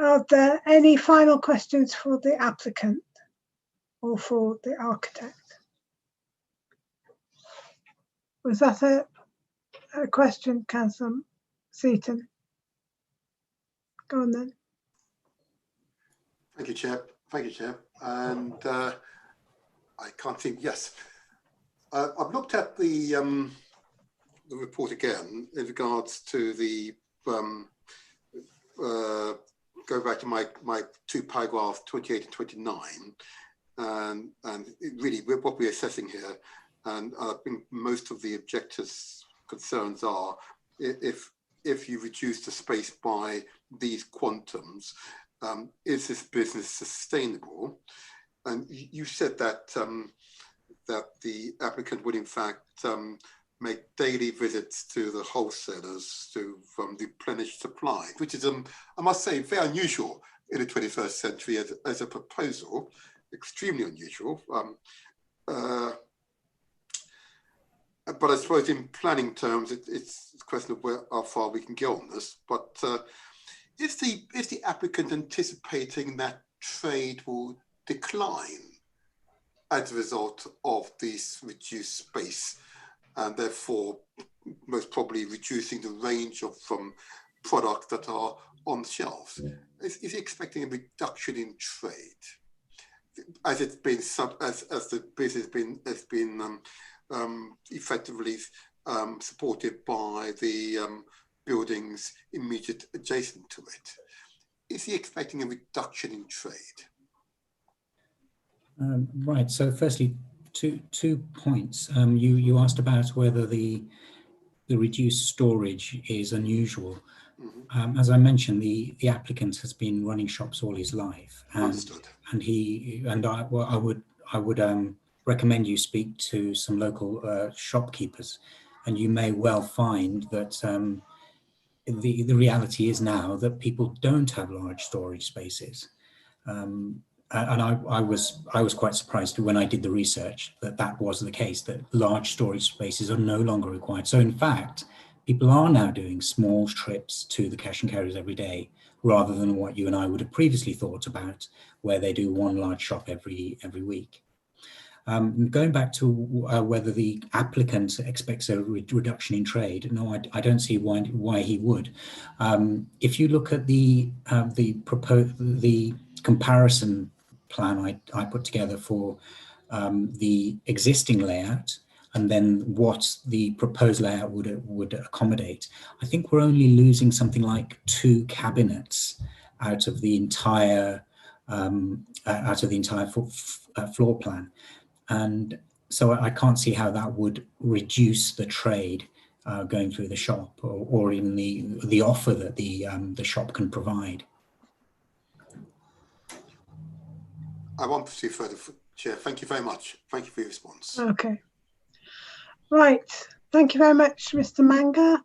Are there any final questions for the applicant or for the architect? Was that a question, Councillor Seaton? Go on then. Thank you, Chair. Thank you, Chair. And I can't think. Yes, I've looked at the report again in regards to the go back to my 2 paragraphs 28 and 29, and really what we're assessing here, and I think most of the objectors' concerns are if you reduce the space by these quantums, is this business sustainable? And you said that that the applicant would in fact make daily visits to the wholesalers to replenish supply, which is, I must say, very unusual in the 21st century as a proposal, extremely unusual. But I suppose in planning terms, it's a question of how far we can go on this. But is the applicant anticipating that trade will decline as a result of this reduced space, and therefore most probably reducing the range of products that are on shelves? Is he expecting a reduction in trade as it's been as the business has been effectively supported by the buildings immediate adjacent to it? Is he expecting a reduction in trade? Right. So, firstly, two points. You asked about whether the reduced storage is unusual. Mm-hmm. As I mentioned, the applicant has been running shops all his life, and I would recommend you speak to some local shopkeepers, and you may well find that the reality is now that people don't have large storage spaces. And I was quite surprised when I did the research that was the case, that large storage spaces are no longer required. So in fact, people are now doing small trips to the cash and carries every day, rather than what you and I would have previously thought about, where they do one large shop every week. Going back to whether the applicant expects a reduction in trade, no, I don't see why he would. If you look at the comparison plan I put together for the existing layout, and then what the proposed layout would accommodate, I think we're only losing something like 2 cabinets out of the entire floor plan. And so I can't see how that would reduce the trade going through the shop, or even the offer that the shop can provide. I won't proceed further, Chair. Thank you very much. Thank you for your response. Okay. Right. Thank you very much, Mr. Manga.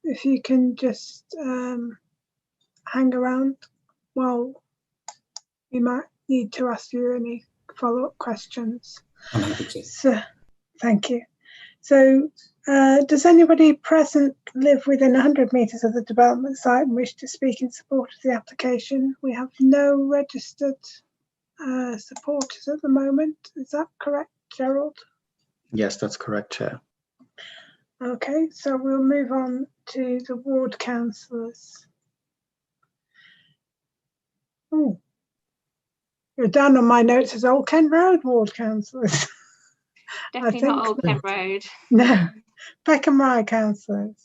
If you can just hang around, well, we might need to ask you any follow-up questions. I'm happy to. So, thank you. So, does anybody present live within 100 metres of the development site and wish to speak in support of the application? We have no registered supporters at the moment. Is that correct, Gerald? Yes, that's correct, Chair. Okay, so we'll move on to the ward councillors. Oh, you're down on my notes as Old Kent Road ward councillors. Definitely not Old Kent Road. No, Peckham Rye councillors.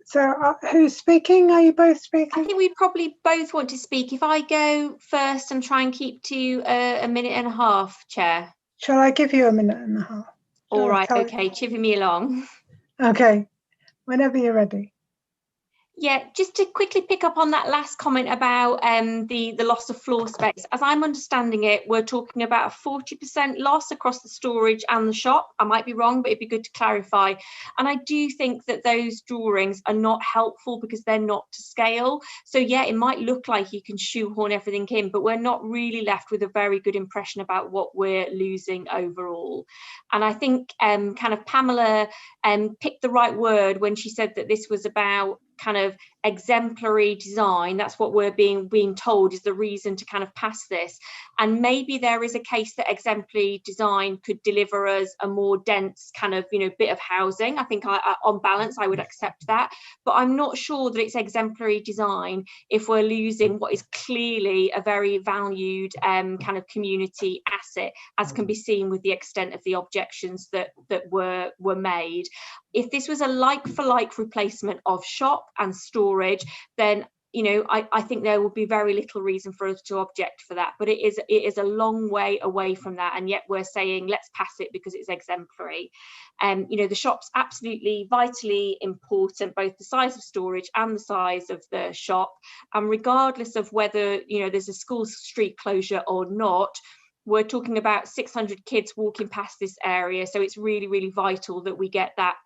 So who's speaking? Are you both speaking? I think we probably both want to speak. If I go first and try and keep to a minute and a half, Chair. Shall I give you a minute and a half? All right, okay, chivvy me along. Okay, whenever you're ready. Yeah, just to quickly pick up on that last comment about the loss of floor space. As I'm understanding it, we're talking about a 40% loss across the storage and the shop. I might be wrong, but it'd be good to clarify. And I do think that those drawings are not helpful because they're not to scale. So yeah, it might look like you can shoehorn everything in, but we're not really left with a very good impression about what we're losing overall. And I think kind of Pamela picked the right word when she said that this was about kind of exemplary design. That's what we're being told is the reason to kind of pass this. And maybe there is a case that exemplary design could deliver us a more dense kind of, bit of housing. I think on balance, I would accept that. But I'm not sure that it's exemplary design if we're losing what is clearly a very valued kind of community asset, as can be seen with the extent of the objections that were made. If this was a like-for-like replacement of shop and storage, then I think there would be very little reason for us to object for that. But it is a long way away from that, and yet we're saying let's pass it because it's exemplary. The shop's absolutely vitally important, both the size of storage and the size of the shop, and regardless of whether there's a school street closure or not, we're talking about 600 kids walking past this area, so it's really, really vital that we get that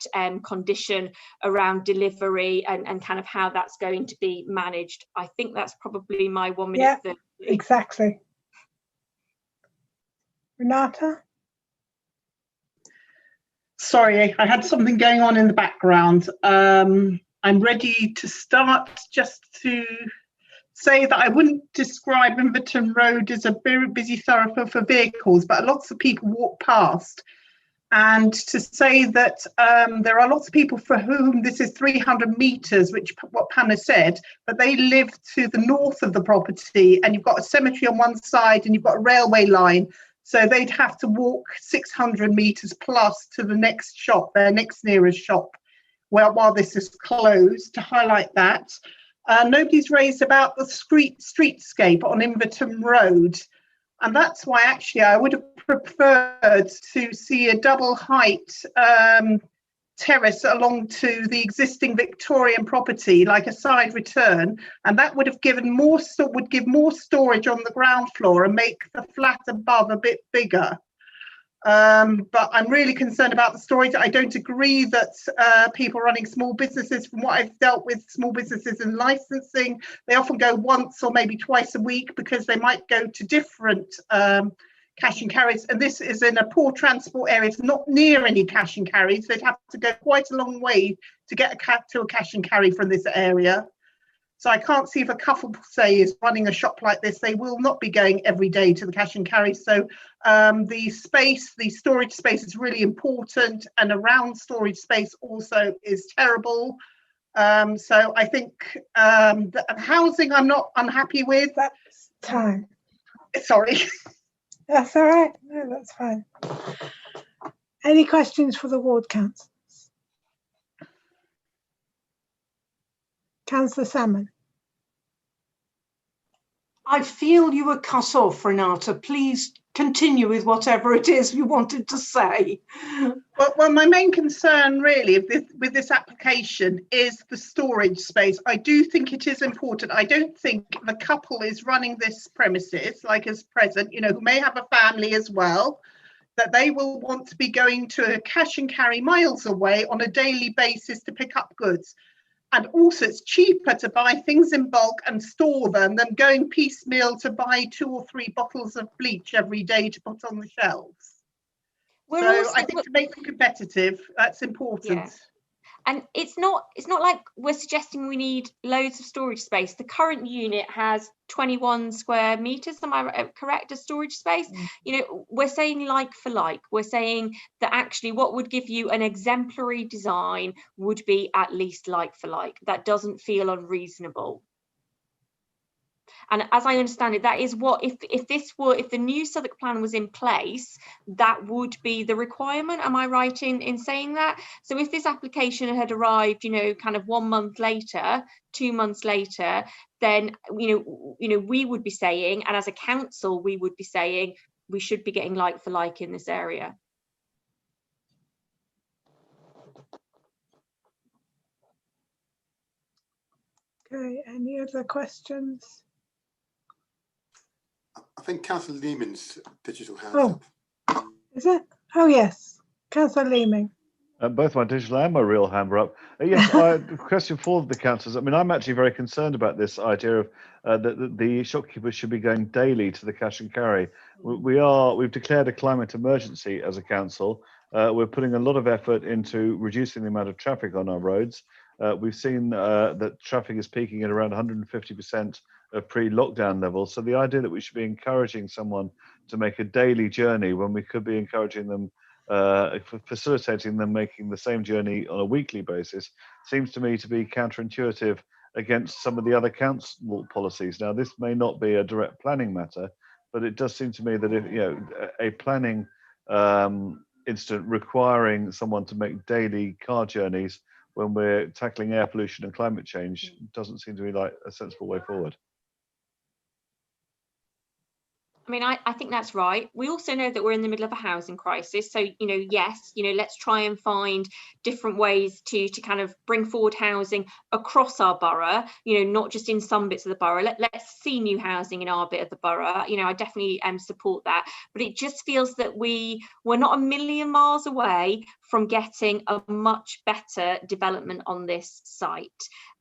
condition around delivery and kind of how that's going to be managed. I think that's probably my 1 minute. Yeah, exactly. Renata? Sorry, I had something going on in the background. I'm ready to start. Just to say that I wouldn't describe Inverton Road as a very busy thoroughfare for vehicles, but lots of people walk past. And to say that there are lots of people for whom this is 300 metres, which what Panna said, but they live to the north of the property, and you've got a cemetery on one side and you've got a railway line. So they'd have to walk 600 metres plus to the next shop, their next nearest shop, while this is closed, to highlight that. Nobody's raised about the streetscape on Inverton Road. And that's why actually I would have preferred to see a double height terrace along to the existing Victorian property, like a side return. And that would have given would give more storage on the ground floor and make the flat above a bit bigger. But I'm really concerned about the storage. I don't agree that people running small businesses, from what I've dealt with small businesses in licensing, they often go once or maybe twice a week because they might go to different cash and carries. And this is in a poor transport area. It's not near any cash and carries. They'd have to go quite a long way to get to a cash and carry from this area. So I can't see if a couple, say, is running a shop like this, they will not be going every day to the cash and carry. So the storage space is really important, and around storage space also is terrible. So I think the housing I'm not unhappy with. That's time. Sorry. That's all right. No, that's fine. Any questions for the ward councillors? Councillor Salmon. I feel you were cut off, Renata. Please continue with whatever it is you wanted to say. Well, my main concern really with this application is the storage space. I do think it is important. I don't think the couple is running this premises, like as present, who may have a family as well, that they will want to be going to a cash and carry miles away on a daily basis to pick up goods. And also it's cheaper to buy things in bulk and store them than going piecemeal to buy 2 or 3 bottles of bleach every day to put on the shelves. I think to make them competitive, that's important. Yeah. And it's not like we're suggesting we need loads of storage space. The current unit has 21 square meters, am I correct, as storage space? We're saying like for like. We're saying that actually what would give you an exemplary design would be at least like for like. That doesn't feel unreasonable. And as I understand it, that is what, if the new Southwark plan was in place, that would be the requirement. Am I right in saying that? So if this application had arrived, kind of 1 month later, 2 months later, then, we would be saying, and as a council, we would be saying, we should be getting like for like in this area. Okay, any other questions? I think Councillor Lehman's digital hands Oh, up. is it? Oh, yes. Councillor Lehman. Both my digital and my real hand were up. Yes, question for the councillors. I mean, I'm actually very concerned about this idea of that the shopkeepers should be going daily to the cash and carry. We've declared a climate emergency as a council. We're putting a lot of effort into reducing the amount of traffic on our roads. We've seen that traffic is peaking at around 150% of pre-lockdown levels. So the idea that we should be encouraging someone to make a daily journey when we could be encouraging them, facilitating them making the same journey on a weekly basis, seems to me to be counterintuitive against some of the other council policies. Now, this may not be a direct planning matter, but it does seem to me that if a planning incident requiring someone to make daily car journeys when we're tackling air pollution and climate change doesn't seem to be like a sensible way forward. I mean, I think that's right. We also know that we're in the middle of a housing crisis. So, yes, let's try and find different ways to kind of bring forward housing across our borough, not just in some bits of the borough. Let's see new housing in our bit of the borough. I definitely support that. But it just feels that we're not a million miles away from getting a much better development on this site.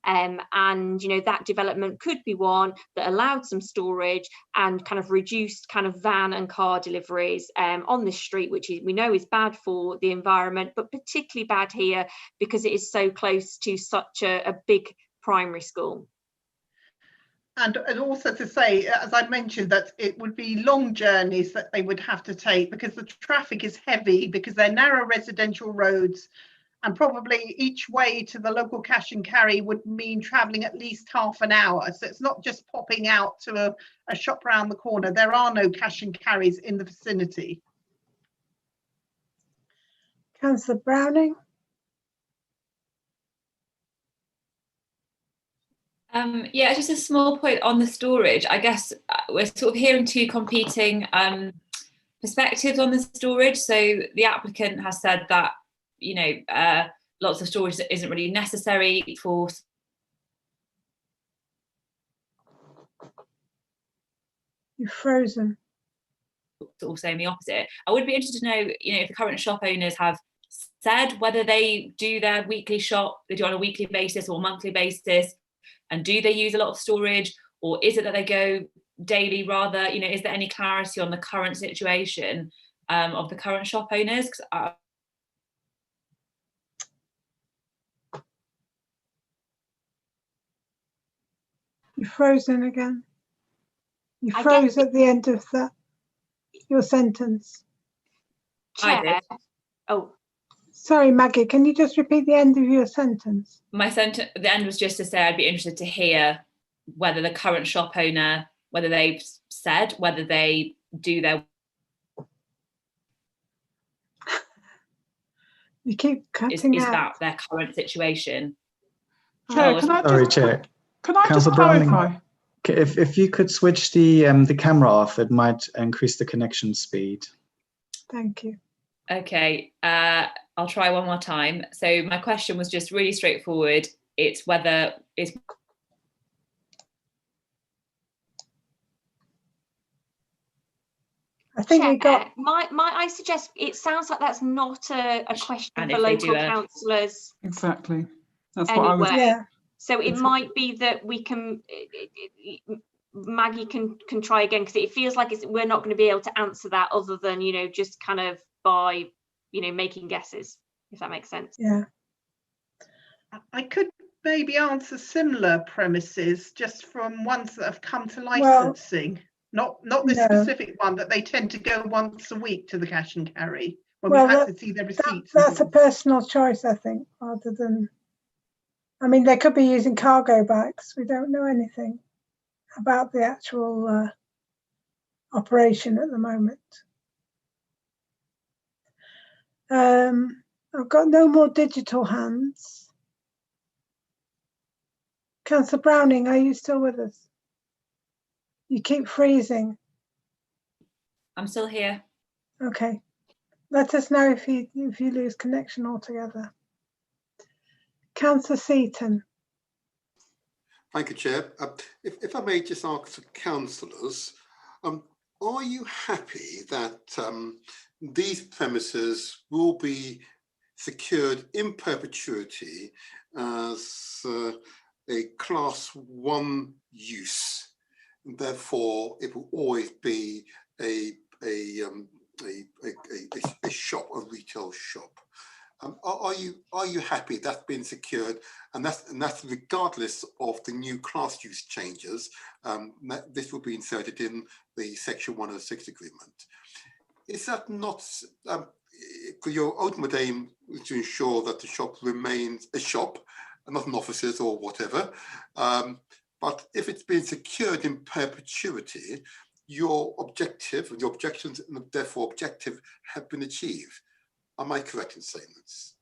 And that development could be one that allowed some storage and kind of reduced kind of van and car deliveries on this street, which we know is bad for the environment, but particularly bad here because it is so close to such a big primary school. And also to say, as I mentioned, that it would be long journeys that they would have to take because the traffic is heavy, because they're narrow residential roads, and probably each way to the local cash and carry would mean travelling at least half an hour. So it's not just popping out to a shop round the corner. There are no cash and carries in the vicinity. Councillor Browning? Yeah, just a small point on the storage. I guess we're sort of hearing two competing perspectives on the storage. So the applicant has said that lots of storage that isn't really necessary for. You're frozen. Sort of saying the opposite. I would be interested to know, if the current shop owners have said whether they do their weekly shop, they do on a weekly basis or monthly basis, and do they use a lot of storage, or is it that they go daily rather? Is there any clarity on the current situation of the current shop owners? You're frozen again. You froze at the end of your sentence. Chair. Oh. Sorry, Maggie, can you just repeat the end of your sentence? My sentence, the end was just to say I'd be interested to hear whether the current shop owner, whether they've said whether they do their. You keep cutting is out. that their current situation? Chair, Chair. Can I just Browning, clarify? If you could switch the camera off, it might increase the connection speed. Thank you. Okay, I'll try one more time. So my question was just really straightforward. It's whether it's. I think we got. I suggest it sounds like that's not a question for local councillors. Exactly. That's anyway. what I was. Yeah. So it might be that we can. Maggie can try again, because it feels like we're not going to be able to answer that other than just kind of by making guesses, if that makes sense. Yeah. I could maybe answer similar premises just from ones that have come to licensing. Not this specific one, that they tend to go once a week to the cash and carry when we have to see their receipts. That's a personal choice, I think, rather than. I mean, they could be using cargo bags. We don't know anything about the actual operation at the moment. I've got no more digital hands. Councillor Browning, are you still with us? You keep freezing. I'm still here. Okay. Let us know if you lose connection altogether. Councillor Seaton. Thank you, Chair. If I may just ask the councillors, are you happy that these premises will be secured in perpetuity as a Class 1 use? Therefore, it will always be a shop, a retail shop. Are you happy that's been secured, and that's regardless of the new class use changes? This will be inserted in the Section 106 agreement. Is that not your ultimate aim is to ensure that the shop remains a shop and not an offices or whatever? But if it's been secured in perpetuity, your objective, your objections, and therefore objective, have been achieved. Am I correct in saying this?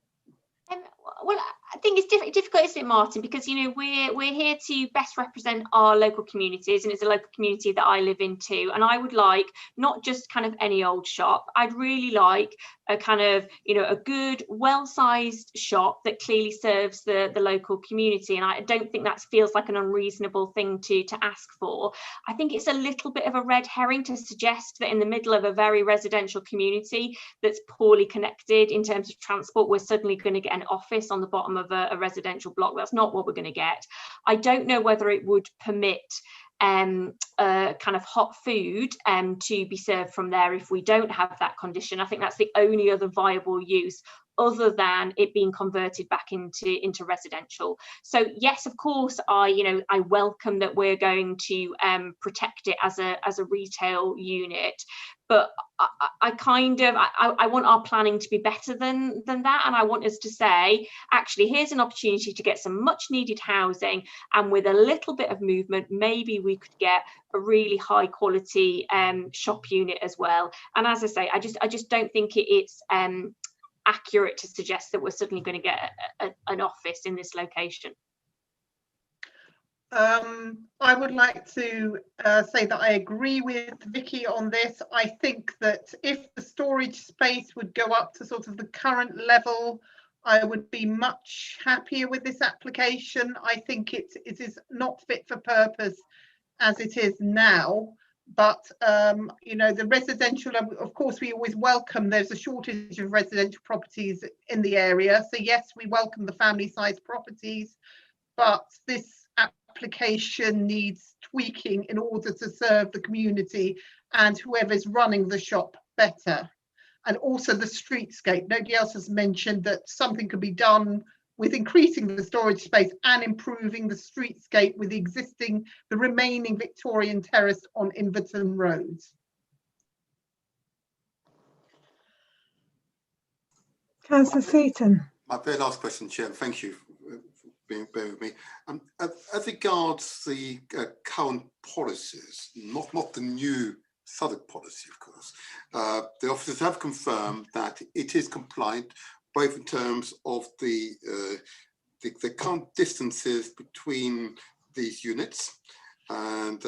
Well, I think it's difficult, isn't it, Martin? Because, you know, we're here to best represent our local communities, and it's a local community that I live in too. And I would like not just kind of any old shop. I'd really like a kind of, you know, a good, well-sized shop that clearly serves the local community. And I don't think that feels like an unreasonable thing to ask for. I think it's a little bit of a red herring to suggest that in the middle of a very residential community that's poorly connected in terms of transport, we're suddenly going to get an office on the bottom of a residential block. That's not what we're going to get. I don't know whether it would permit kind of hot food to be served from there if we don't have that condition. I think that's the only other viable use other than it being converted back into residential. So yes, of course, I welcome that we're going to protect it as a retail unit, but I want our planning to be better than that, and I want us to say, actually, here's an opportunity to get some much needed housing, and with a little bit of movement, maybe we could get a really high quality shop unit as well. And as I say, I just don't think it's accurate to suggest that we're suddenly going to get an office in this location. I would like to say that I agree with Vicky on this. I think that if the storage space would go up to sort of the current level, I would be much happier with this application. I think it is not fit for purpose as it is now. But, you know, the residential, of course, we always welcome, there's a shortage of residential properties in the area. So, yes, we welcome the family-sized properties, but this application needs tweaking in order to serve the community and whoever's running the shop better. And also the streetscape. Nobody else has mentioned that something could be done with increasing the storage space and improving the streetscape with the remaining Victorian terrace on Inverton Road. Councillor Seaton. My very last question, Chair. Thank you for being with me. As regards the current policies, not the new Southwark policy, of course, the officers have confirmed that it is compliant, both in terms of the current distances between these units, and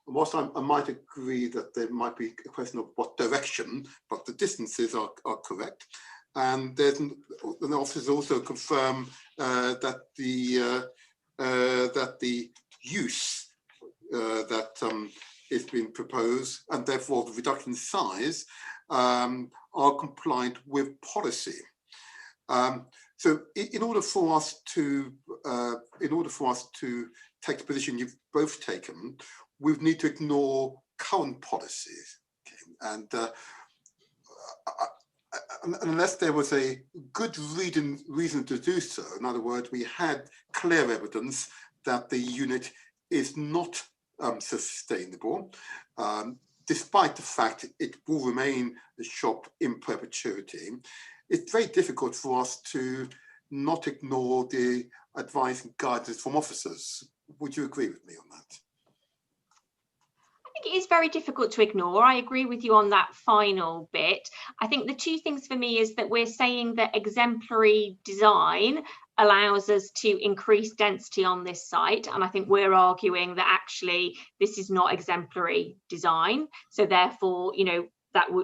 whilst I might agree that there might be a question of what direction, but the distances are correct. And the officers also confirm that the use that is being proposed, and therefore the reduction in size, are compliant with policy. So in order for us to take the position you've both taken, we need to ignore current policies, okay? And unless there was a good reason to do so, in other words, we had clear evidence that the unit is not sustainable, despite the fact it will remain a shop in perpetuity. It's very difficult for us to not ignore the advice and guidance from officers. Would you agree with me on that? I think it is very difficult to ignore. I agree with you on that final bit. I think the two things for me is that we're saying that exemplary design allows us to increase density on this site, and I think we're arguing that actually this is not exemplary design. So therefore, you know,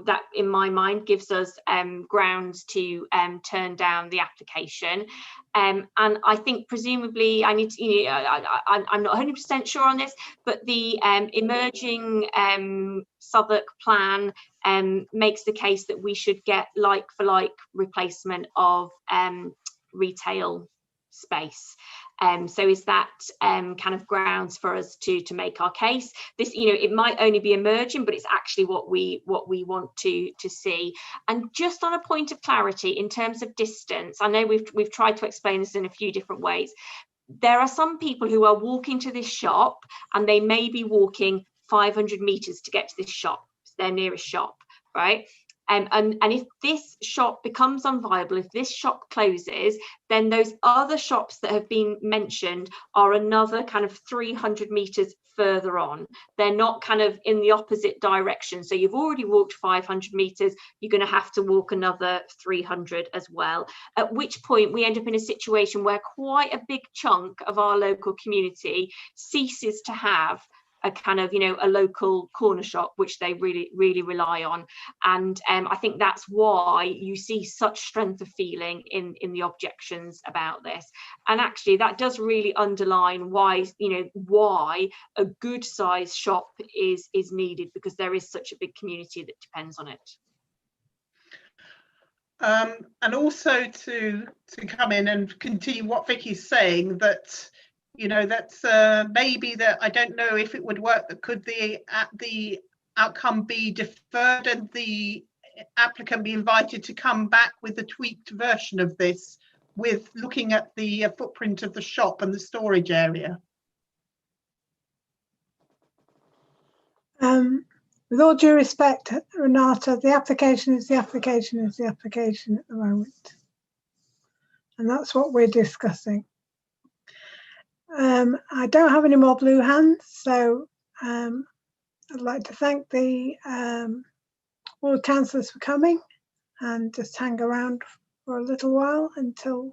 that in my mind gives us grounds to turn down the application. And I think presumably I need to, you know, I'm not 100% sure on this, but the emerging Southwark plan makes the case that we should get like for like replacement of retail space. So is that kind of grounds for us to make our case? This, you know, it might only be emerging, but it's actually what we want to see. And just on a point of clarity in terms of distance, I know we've tried to explain this in a few different ways. There are some people who are walking to this shop and they may be walking 500 meters to get to this shop, their nearest shop, right? And if this shop becomes unviable, if this shop closes, then those other shops that have been mentioned are another kind of 300 meters further on. They're not kind of in the opposite direction. So you've already walked 500 meters, you're going to have to walk another 300 as well. At which point we end up in a situation where quite a big chunk of our local community ceases to have a kind of, you know, a local corner shop, which they really rely on. And I think that's why you see such strength of feeling in the objections about this. And actually that does really underline why, you know, why a good sized shop is needed, because there is such a big community that depends on it. And also to come in and continue what Vicky's saying, that, you know, that's maybe that, I don't know if it would work, but could the outcome be deferred and the applicant be invited to come back with a tweaked version of this, with looking at the footprint of the shop and the storage area? With all due respect, Renata, the application is the application is the application at the moment. And that's what we're discussing. I don't have any more blue hands, so I'd like to thank the all councillors for coming, and just hang around for a little while until,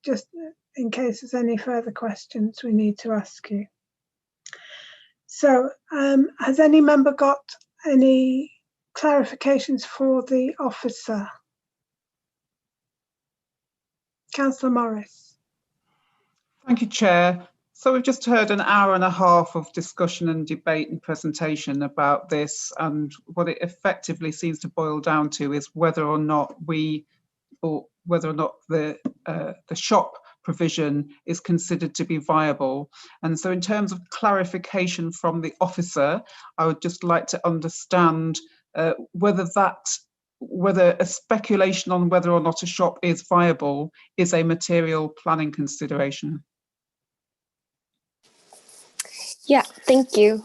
just in case there's any further questions we need to ask you. So has any member got any clarifications for the officer? Councillor Morris. Thank you, Chair. So we've just heard an hour and a half of discussion and debate and presentation about this, and what it effectively seems to boil down to is whether or not the shop provision is considered to be viable. And so in terms of clarification from the officer, I would just like to understand whether a speculation on whether or not a shop is viable is a material planning consideration. Yeah, thank you.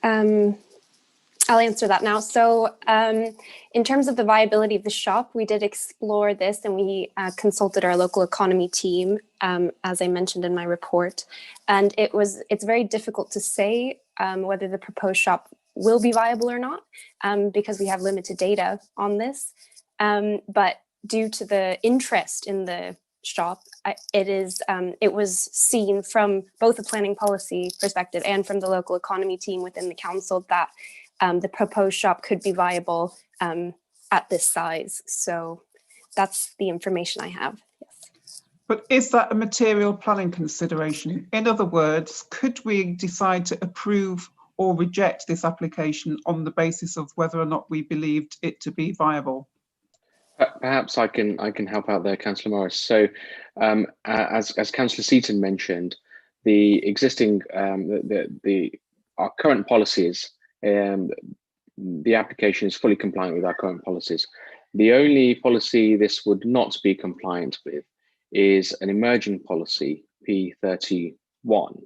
I'll answer that now. So in terms of the viability of the shop, we did explore this, and we consulted our local economy team, as I mentioned in my report. And it's very difficult to say whether the proposed shop will be viable or not, because we have limited data on this. But due to the interest in the shop, it was seen from both a planning policy perspective and from the local economy team within the council that the proposed shop could be viable at this size. So that's the information I have. Yes. But is that a material planning consideration? In other words, could we decide to approve or reject this application on the basis of whether or not we believed it to be viable? Perhaps I can help out there, Councillor Morris. So, as Councillor Seaton mentioned, the existing our current policies, the application is fully compliant with our current policies. The only policy this would not be compliant with is an emerging policy, P31,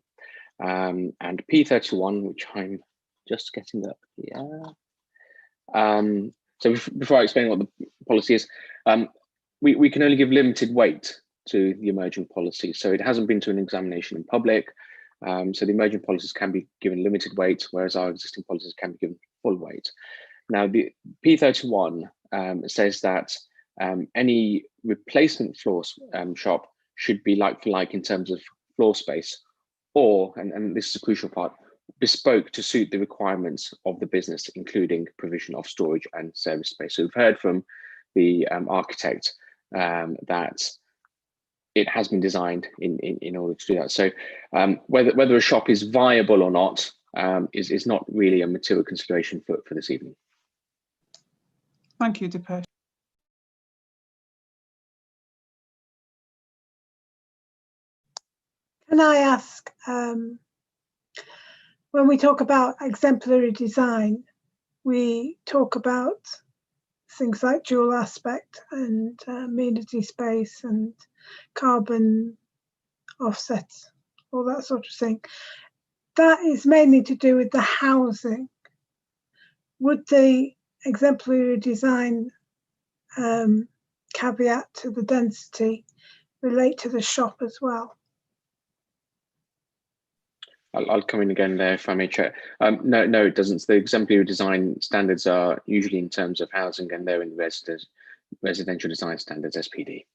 and P31, which I'm just getting up here. So before I explain what the policy is, we can only give limited weight to the emerging policy. So it hasn't been to an examination in public. So the emerging policies can be given limited weight, whereas our existing policies can be given full weight. Now, the P31 says that any replacement floor shop should be like for like in terms of floor space, or, and this is a crucial part, bespoke to suit the requirements of the business, including provision of storage and service space. So we've heard from the architect that it has been designed in order to do that. So whether a shop is viable or not is not really a material consideration for this evening. Thank you, Dipesh. Can I ask, when we talk about exemplary design, we talk about things like dual aspect and amenity space and carbon offsets, all that sort of thing. That is mainly to do with the housing. Would the exemplary design caveat to the density relate to the shop as well? I'll come in again there if I may, Chair. No, it doesn't. The exemplary design standards are usually in terms of housing, and they're in the residential design standards, SPD.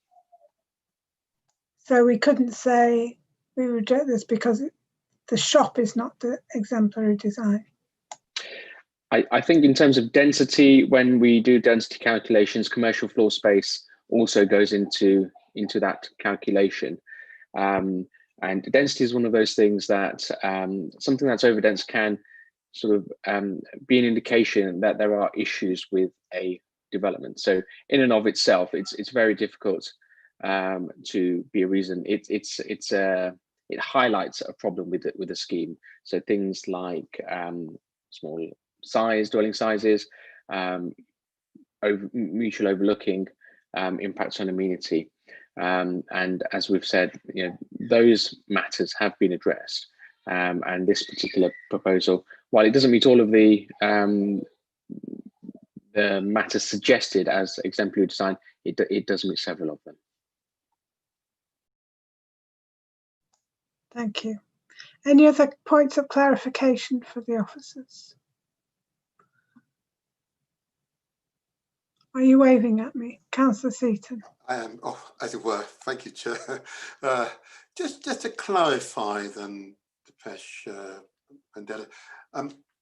So we couldn't say we reject this because the shop is not the exemplary design. I think in terms of density, when we do density calculations, commercial floor space also goes into that calculation. And density is one of those things that something that's overdense can sort of be an indication that there are issues with a development. So in and of itself, it's very difficult to be a reason. It highlights a problem with the scheme. So things like small size, dwelling sizes, mutual overlooking, impacts on amenity. And as we've said, those matters have been addressed. And this particular proposal, while it doesn't meet all of the matters suggested as exemplary design, it does meet several of them. Thank you. Any other points of clarification for the officers? Are you waving at me, Councillor Seaton? I am, as it were. Thank you, Chair. Just to clarify then, Depeche and Della,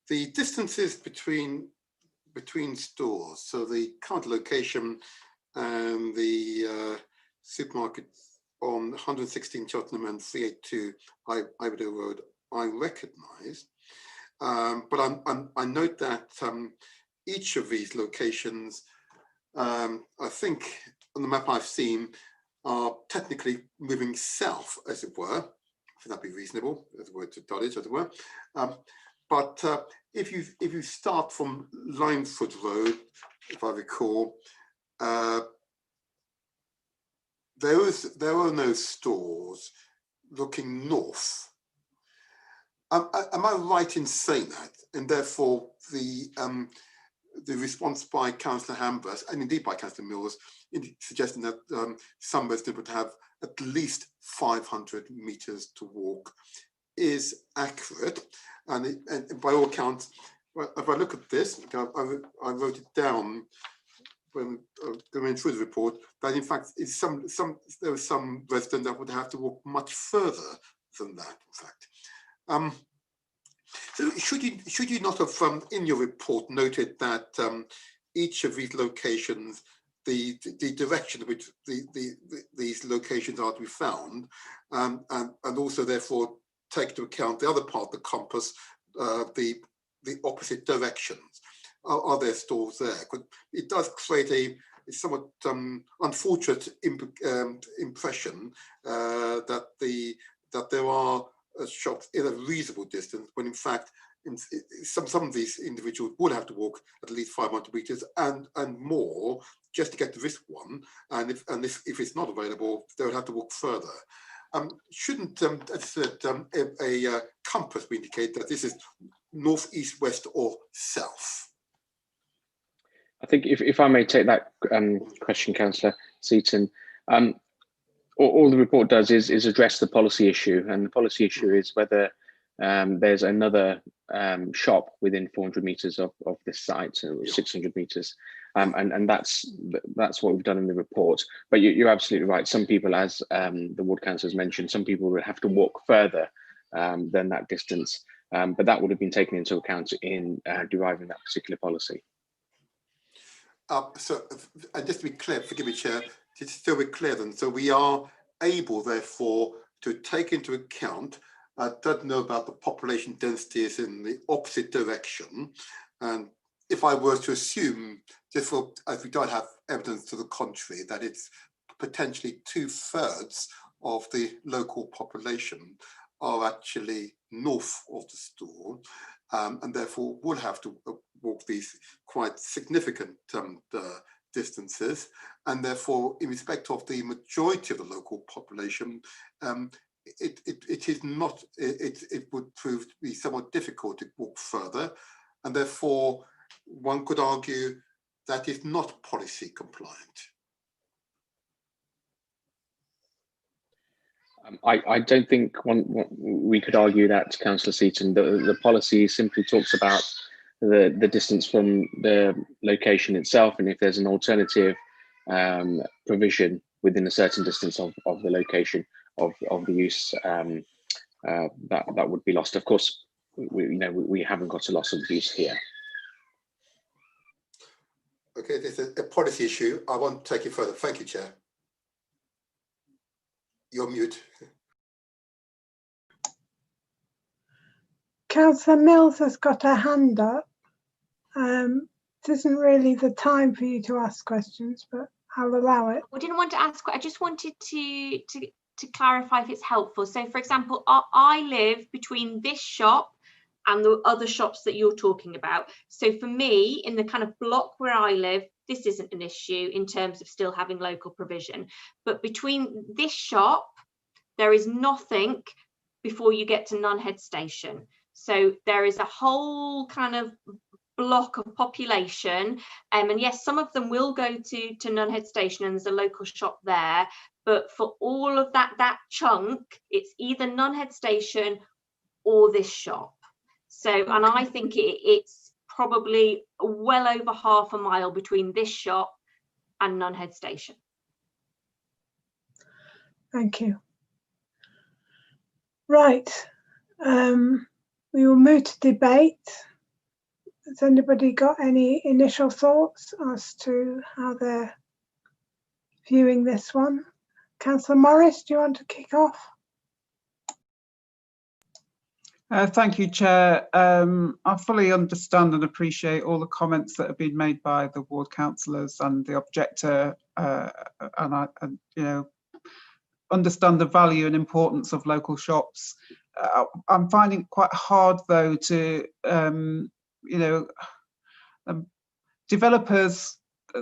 the distances between stores, so the current location and the supermarket on 116 Cheltenham and 382 Iredale Road, I recognise, but I note that each of these locations, I think on the map I've seen, are technically moving south, as it were. I think that'd be reasonable, as it were, to Dulwich, as it were. But if you start from Limefoot Road, if I recall, there are no stores looking north. Am I right in saying that? And therefore, the response by Councillor Hambers, and indeed by Councillor Mills, suggesting that some residents would have at least 500 metres to walk, is accurate. And by all accounts, if I look at this, I wrote it down when going through the report, that in fact there are some residents that would have to walk much further than that, in fact. So should you not have in your report noted that each of these locations, the direction in which these locations are to be found, and also therefore take into account the other part of the compass, the opposite directions? Are there stores there? It does create a somewhat unfortunate impression that there are shops in a reasonable distance, when in fact some of these individuals would have to walk at least 500 meters and more just to get to this one, and if it's not available, they would have to walk further. Shouldn't a compass indicate that this is north, east, west, or south? I think if I may take that question, Councillor Seaton, all the report does is address the policy issue, and the policy issue is whether there's another shop within 400 metres of this site, 600 metres, and that's what we've done in the report. But you're absolutely right. Some people, as the ward councillor has mentioned, some people will have to walk further than that distance, but that would have been taken into account in deriving that particular policy. So, and just to be clear, forgive me, Chair, to still be clear then, so we are able, therefore, to take into account, I don't know about the population densities in the opposite direction, and if I were to assume, just for, as we don't have evidence to the contrary, that it's potentially 2/3 of the local population are actually north of the store, and therefore will have to walk these quite significant distances. And therefore, in respect of the majority of the local population, it is not, it would prove to be somewhat difficult to walk further. And therefore, one could argue that is not policy compliant. I don't think we could argue that, Councillor Seaton. The policy simply talks about the distance from the location itself, and if there's an alternative provision within a certain distance of the location of the use, that would be lost. Of course, we haven't got a loss of use here. Okay, there's a policy issue. I won't take it further. Thank you, Chair. You're mute. Councillor Mills has got her hand up. It isn't really the time for you to ask questions, but I'll allow it. I didn't want to ask. I just wanted to clarify if it's helpful. So, for example, I live between this shop and the other shops that you're talking about. So for me, in the kind of block where I live, this isn't an issue in terms of still having local provision. But between this shop, there is nothing before you get to Nunhead Station. So there is a whole kind of block of population, and yes, some of them will go to Nunhead Station, and there's a local shop there. But for all of that chunk, it's either Nunhead Station or this shop. So, and I think it's probably well over half a mile between this shop and Nunhead Station. Thank you. Right, we will move to debate. Has anybody got any initial thoughts as to how they're viewing this one? Councillor Morris, do you want to kick off? Thank you, Chair. I fully understand and appreciate all the comments that have been made by the ward councillors and the objector, and I understand the value and importance of local shops. I'm finding it quite hard, though, to developers,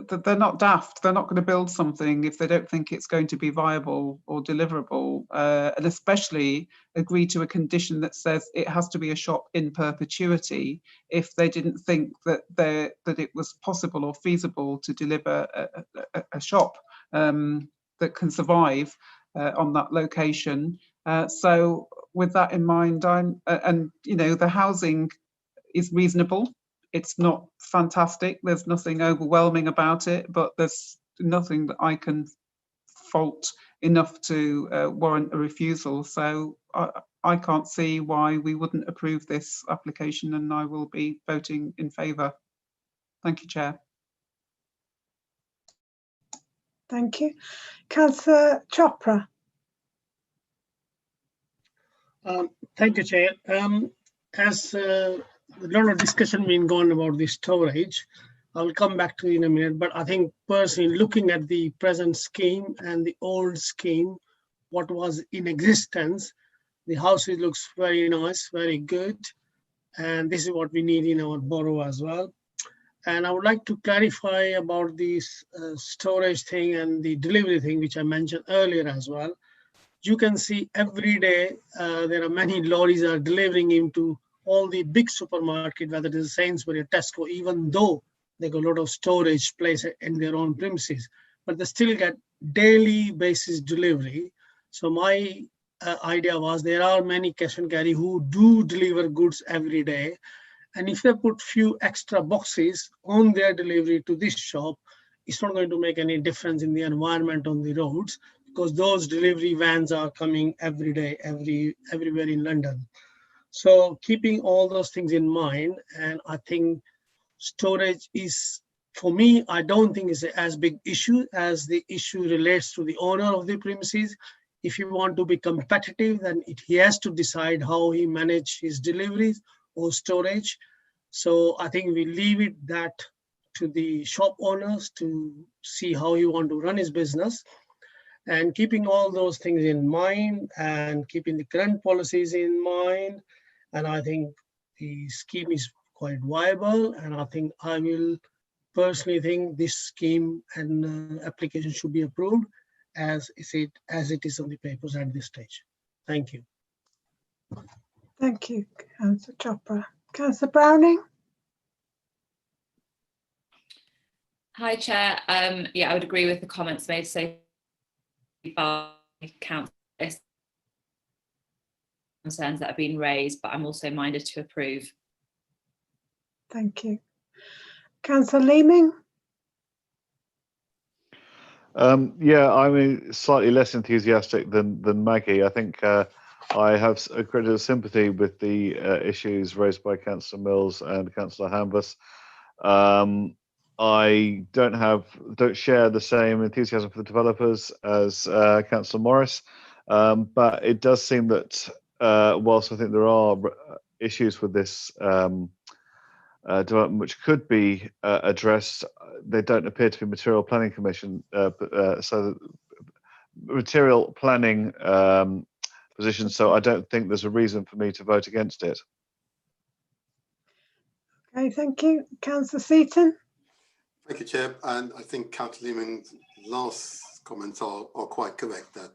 they're not daft. They're not going to build something if they don't think it's going to be viable or deliverable, and especially agree to a condition that says it has to be a shop in perpetuity if they didn't think that it was possible or feasible to deliver a shop that can survive on that location. So with that in mind, the housing is reasonable. It's not fantastic. There's nothing overwhelming about it, but there's nothing that I can fault enough to warrant a refusal. So I can't see why we wouldn't approve this application, and I will be voting in favour. Thank you, Chair. Thank you. Councillor Chopra. Thank you, Chair. As a lot of discussion been going about the storage, I'll come back to it in a minute, but I think personally looking at the present scheme and the old scheme, what was in existence, the house looks very nice, very good, and this is what we need in our borough as well. And I would like to clarify about this storage thing and the delivery thing, which I mentioned earlier as well. You can see every day there are many lorries are delivering into all the big supermarket, whether it is Sainsbury or Tesco, even though they got a lot of storage place in their own premises, but they still get daily basis delivery. So my idea was there are many cash and carry who do deliver goods every day. And if they put few extra boxes on their delivery to this shop, it's not going to make any difference in the environment on the roads, because those delivery vans are coming every day, everywhere in London. So keeping all those things in mind, and I think storage is, for me, I don't think it's as big issue as the issue relates to the owner of the premises. If you want to be competitive, then he has to decide how he manages his deliveries or storage. So I think we leave that to the shop owners to see how he want to run his business. And keeping all those things in mind and keeping the current policies in mind, and I think the scheme is quite viable, and I think I will personally think this scheme and application should be approved as it is on the papers at this stage. Thank you. Thank you, Councillor Chopra. Councillor Browning? Hi, Chair. Yeah, I would agree with the comments made so far by councillors, concerns that have been raised, but I'm also minded to approve. Thank you. Councillor Leeming? Yeah, I mean, slightly less enthusiastic than Maggie. I think I have a great deal of sympathy with the issues raised by Councillor Mills and Councillor Hanvas. I don't share the same enthusiasm for the developers as Councillor Morris, but it does seem that whilst I think there are issues with this development which could be addressed, they don't appear to be material planning commission, so material planning positions. So I don't think there's a reason for me to vote against it. Okay, thank you. Councillor Seaton? Thank you, Chair. And I think Councillor Leeming's last comments are quite correct, that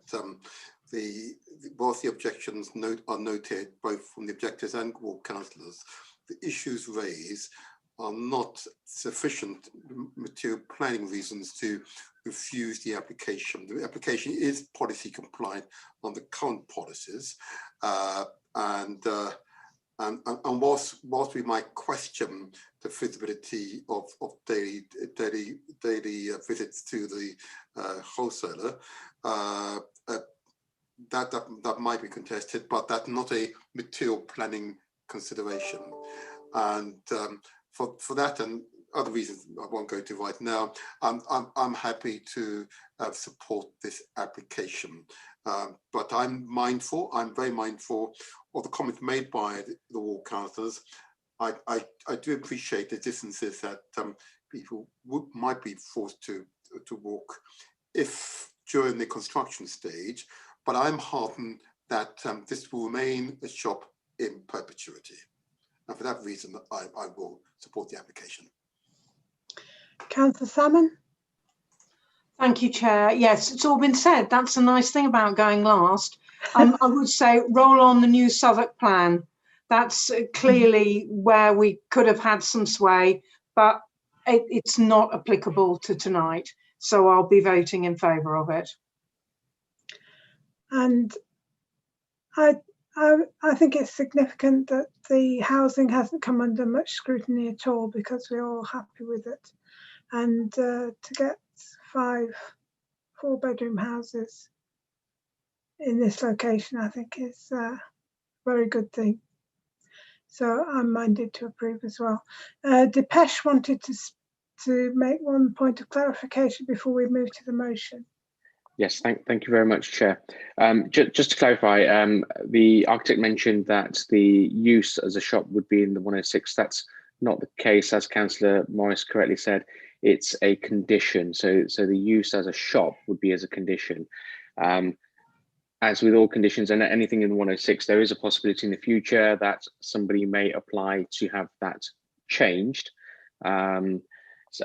both the objections are noted, both from the objectors and ward councillors. The issues raised are not sufficient material planning reasons to refuse the application. The application is policy compliant on the current policies, and whilst we might question the feasibility of daily visits to the wholesaler, that might be contested, but that's not a material planning consideration. And for that and other reasons I won't go to right now, I'm happy to support this application. But I'm very mindful of the comments made by the ward councillors. I do appreciate the distances that people might be forced to walk if during the construction stage, but I'm heartened that this will remain a shop in perpetuity. And for that reason, I will support the application. Councillor Salmon? Thank you, Chair. Yes, it's all been said. That's a nice thing about going last. I would say roll on the new Southwark plan. That's clearly where we could have had some sway, but it's not applicable to tonight. So I'll be voting in favour of it. And I think it's significant that the housing hasn't come under much scrutiny at all, because we're all happy with it. And to get 5 4-bedroom houses in this location, I think is a very good thing. So I'm minded to approve as well. Depeche wanted to make one point of clarification before we move to the motion. Yes, thank you very much, Chair. Just to clarify, the architect mentioned that the use as a shop would be in the 106. That's not the case, as Councillor Morris correctly said. It's a condition. So the use as a shop would be as a condition. As with all conditions and anything in the 106, there is a possibility in the future that somebody may apply to have that changed. And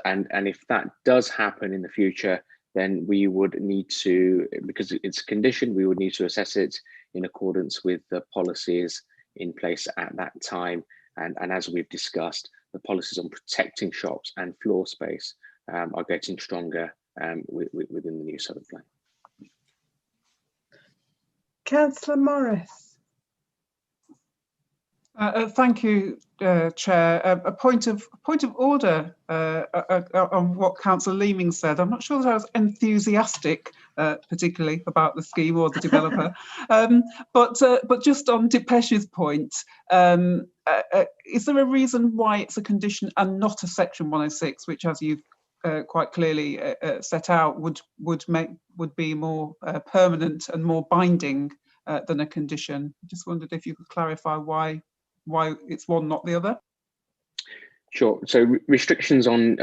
if that does happen in the future, then we would need to, because it's a condition, we would need to assess it in accordance with the policies in place at that time. And as we've discussed, the policies on protecting shops and floor space are getting stronger within the new Southwark plan. Councillor Morris. Thank you, Chair. A point of order on what Councillor Leeming said. I'm not sure that I was enthusiastic, particularly about the scheme or the developer, but just on Depeche's point, is there a reason why it's a condition and not a Section 106, which, as you've quite clearly set out, would be more permanent and more binding than a condition? I just wondered if you could clarify why it's one, not the other. Sure. So restrictions on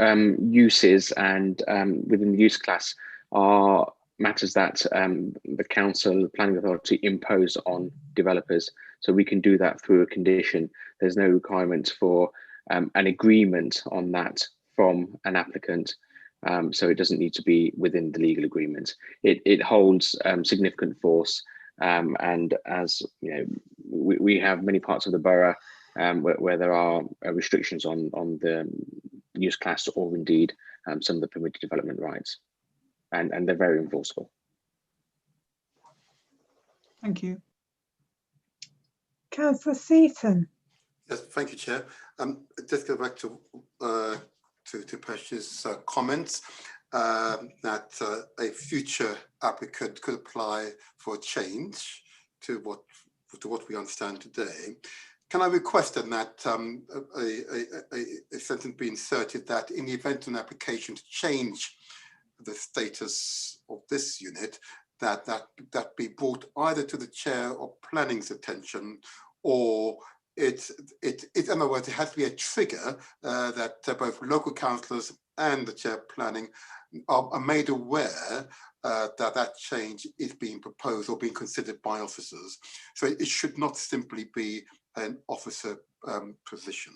uses and within the use class are matters that the council, the planning authority impose on developers. So we can do that through a condition. There's no requirement for an agreement on that from an applicant. So it doesn't need to be within the legal agreement. It holds significant force. And as you know, we have many parts of the borough where there are restrictions on the use class or indeed some of the permitted development rights. And they're very enforceable. Thank you. Councillor Seaton. Yes, thank you, Chair. Just go back to Pesh's comments that a future applicant could apply for a change to what we understand today. Can I request then that a sentence be inserted that in the event of an application to change the status of this unit, that be brought either to the Chair of Planning's attention, or in other words, it has to be a trigger that both local councillors and the Chair of Planning are made aware that change is being proposed or being considered by officers. So it should not simply be an officer position.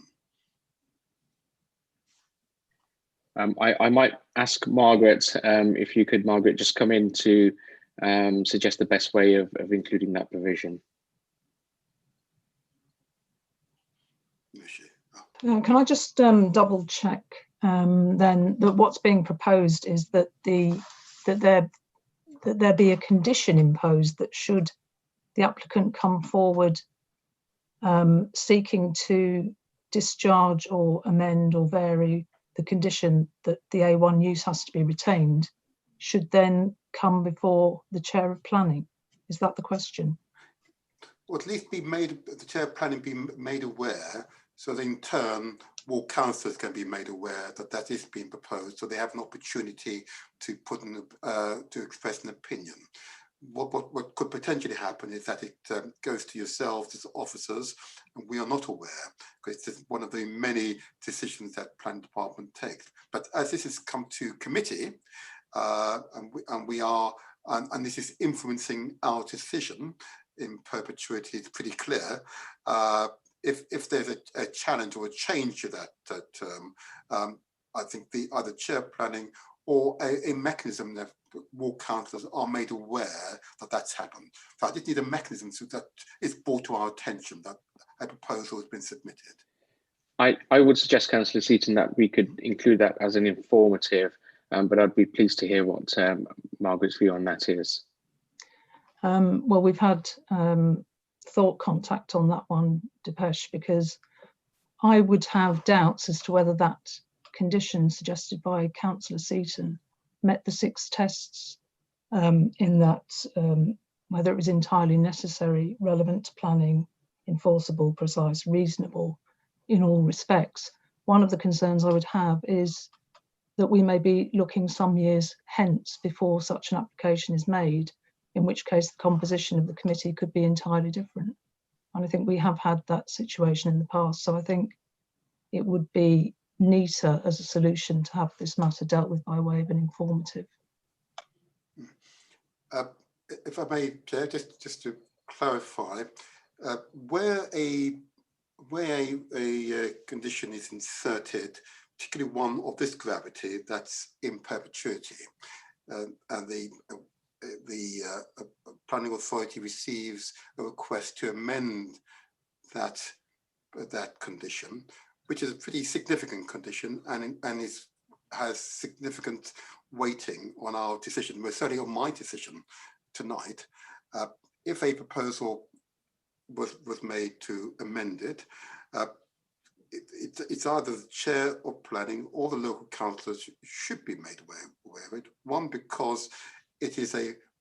I might ask Margaret, if you could, Margaret, just come in to suggest the best way of including that provision. Can I just double check then that what's being proposed is that there be a condition imposed that should the applicant come forward seeking to discharge or amend or vary the condition that the A1 use has to be retained, should then come before the Chair of Planning? Is that the question? Or at least the Chair of Planning be made aware, so that in turn all councillors can be made aware that is being proposed, so they have an opportunity to to express an opinion. What could potentially happen is that it goes to yourselves as officers, and we are not aware, because it's one of the many decisions that Planning Department takes. But as this has come to committee, and this is influencing our decision in perpetuity, it's pretty clear. If there's a challenge or a change to that term, I think either Chair of Planning or a mechanism that all councillors are made aware that that's happened. So I just need a mechanism so that it's brought to our attention that a proposal has been submitted. I would suggest, Councillor Seaton, that we could include that as an informative, but I'd be pleased to hear what Margaret's view on that is. Well, we've had thought contact on that one, Depeche, because I would have doubts as to whether that condition suggested by Councillor Seaton met the 6 tests, in that whether it was entirely necessary, relevant to planning, enforceable, precise, reasonable in all respects. One of the concerns I would have is that we may be looking some years hence before such an application is made, in which case the composition of the committee could be entirely different. And I think we have had that situation in the past. So I think it would be neater as a solution to have this matter dealt with by way of an informative. If I may, Chair, just to clarify, where a condition is inserted, particularly one of this gravity that's in perpetuity, and the planning authority receives a request to amend that condition, which is a pretty significant condition and has significant weighting on our decision, well, certainly on my decision tonight. If a proposal was made to amend it, it's either the Chair of Planning or the local councillors should be made aware of it. One, because it is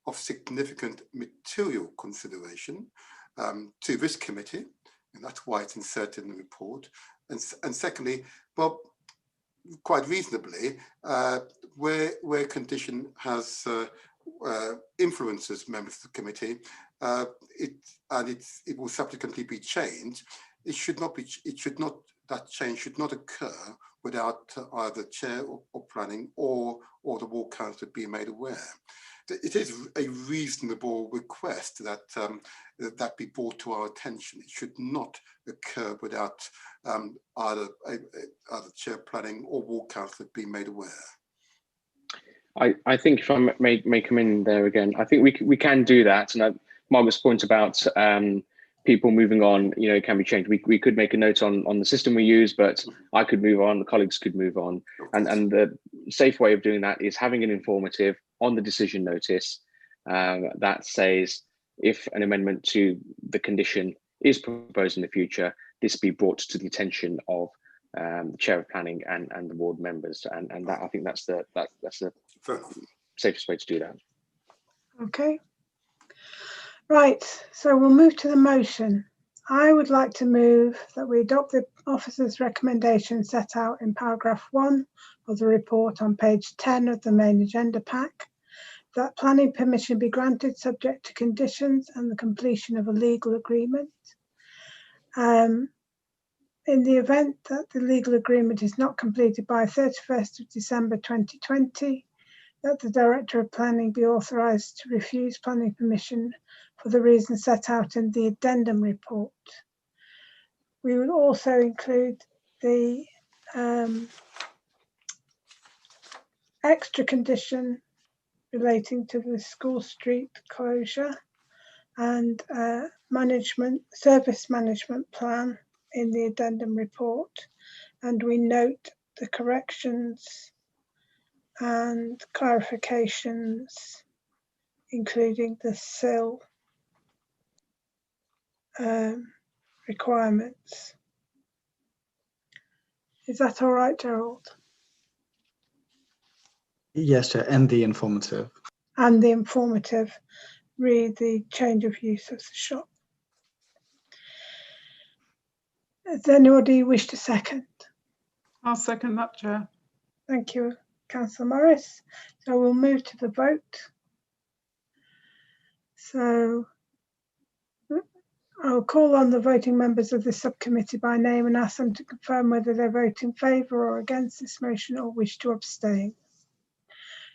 of significant material consideration to this committee, and that's why it's inserted in the report. And secondly, well, quite reasonably, where condition has influences members of the committee, it will subsequently be changed. That change should not occur without either Chair or Planning or the Ward Council being made aware. it is a reasonable request that that be brought to our attention. It should not occur without either Chair Planning or Ward Councillor being made aware. I think if I may come in there again, I think we can do that. And Margaret's point about people moving on, you know, it can be changed. We could make a note on the system we use, but I could move on, the colleagues could move on. And the safe way of doing that is having an informative on the decision notice that says if an amendment to the condition is proposed in the future, this be brought to the attention of the Chair of Planning and the ward members. And that, I think that's the safest way to do that. Okay. Right, so we'll move to the motion. I would like to move that we adopt the officer's recommendation set out in paragraph 1 of the report on page 10 of the main agenda pack, that planning permission be granted subject to conditions and the completion of a legal agreement. In the event that the legal agreement is not completed by 31st of December 2020, that the Director of Planning be authorised to refuse planning permission for the reasons set out in the addendum report. We will also include the extra condition relating to the School Street closure and service management plan in the addendum report, and we note the corrections and clarifications, including the SIL requirements. Is that all right, Gerald? Yes, Chair, and the informative. And the informative, read the change of use of the shop. Does anybody wish to second? I'll second that, Chair. Thank you, Councillor Morris. So we'll move to the vote. So I'll call on the voting members of the subcommittee by name and ask them to confirm whether they vote in favour or against this motion or wish to abstain.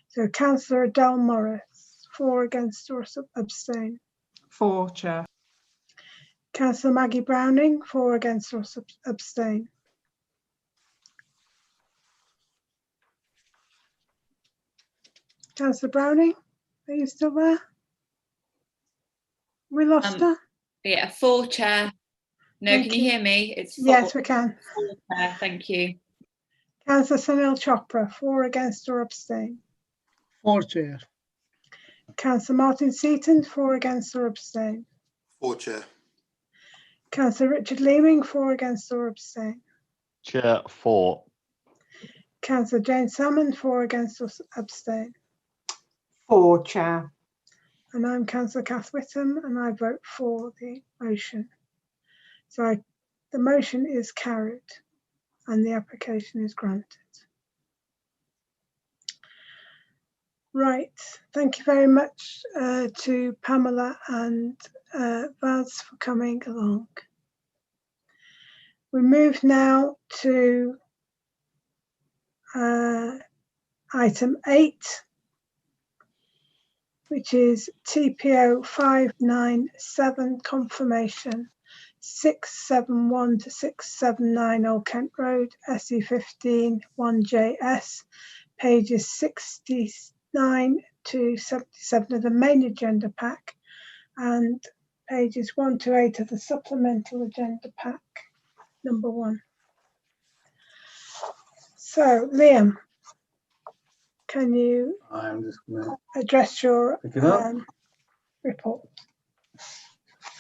So Councillor Adele Morris, for, against or abstain? For, Chair. Councillor Maggie Browning, for, against or abstain? Councillor Browning, are you still there? We lost her? Yeah, for, Chair. No, Thank can you hear me? It's for, yes, we can. For, Chair. Thank you. Councillor Sunil Chopra, for, against or abstain? For, Chair. Councillor Martin Seaton, for, against or abstain? For, Chair. Councillor Richard Leeming, for, against or abstain? Chair, for. Councillor Jane Salmon, for, against or abstain? For, Chair. And I'm Councillor Kath Whittam, and I vote for the motion. So the motion is carried and the application is granted. Right, thank you very much to Pamela and Vaz for coming along. We move now to item 8, which is TPO 597 confirmation 671 to 679 Old Kent Road, SE15 1JS, pages 69 to 77 of the main agenda pack and pages 1 to 8 of the supplemental agenda pack, number 1. So, Liam, can you address your report?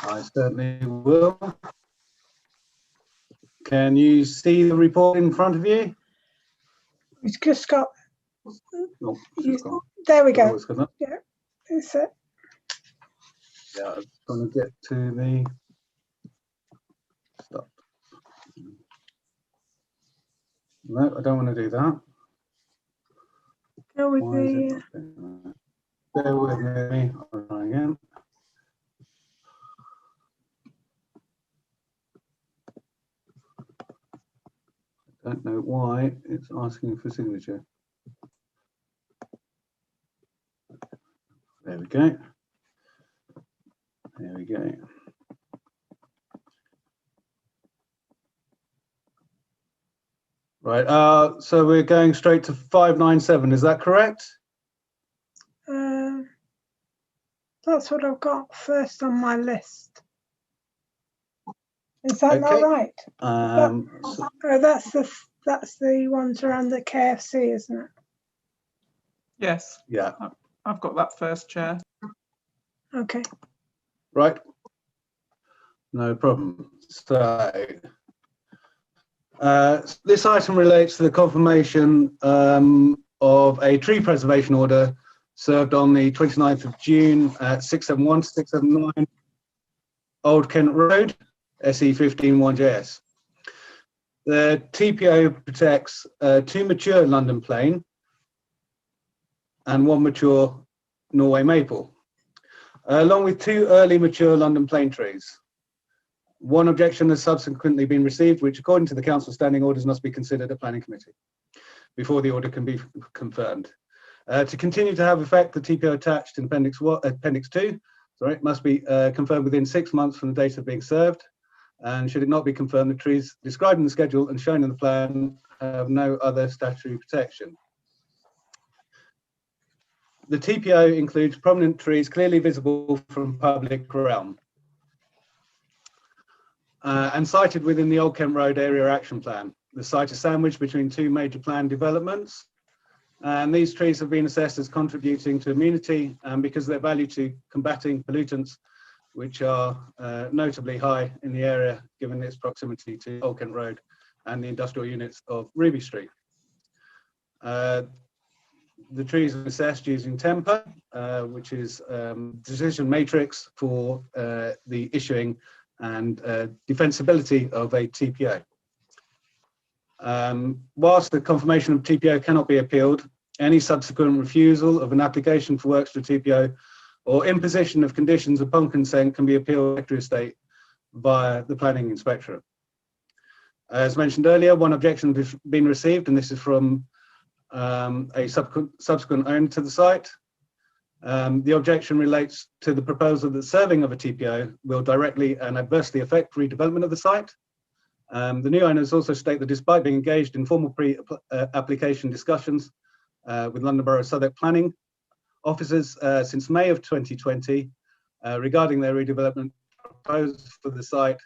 I certainly will. Can you see the report in front of you? It's just got. No, there we go. Oh, yeah, it's it. Yeah, I'm going to get to the stop. No, I don't want to do that. Go with Why the. Bear with me. I'll try again. I don't know why it's asking for signature. Okay. There we go. Right, so we're going straight to 597, is that correct? That's what I've got first on my list. Is that not right? That's the ones around the KFC, isn't it? Yes. Yeah. I've got that first, Chair. Okay. Right. No problem. So this item relates to the confirmation of a tree preservation order served on the 29th of June at 671 to 679 Old Kent Road, SE 151JS. The TPO protects 2 mature London plane and 1 mature Norway maple, along with 2 early mature London plane trees. 1 objection has subsequently been received, which according to the council standing orders must be considered at planning committee before the order can be confirmed. To continue to have effect, the TPO attached in Appendix 2 must be confirmed within 6 months from the date of being served. And should it not be confirmed, the trees described in the schedule and shown in the plan have no other statutory protection. The TPO includes prominent trees clearly visible from public realm and sited within the Old Kent Road Area Action Plan. The site is sandwiched between 2 major planned developments, and these trees have been assessed as contributing to amenity and because of their value to combating pollutants, which are notably high in the area given its proximity to Old Kent Road and the industrial units of Ruby Street. The trees are assessed using temper, which is decision matrix for the issuing and defensibility of a TPO. Whilst the confirmation of TPO cannot be appealed, any subsequent refusal of an application for works to TPO or imposition of conditions upon consent can be appealed to the Secretary of State via the Planning Inspectorate. As mentioned earlier, 1 objection has been received, and this is from a subsequent owner to the site. The objection relates to the proposal that serving of a TPO will directly and adversely affect redevelopment of the site. The new owners also state that despite being engaged in formal pre-application discussions with London Borough Southwark planning officers since May of 2020 regarding their redevelopment proposed for the site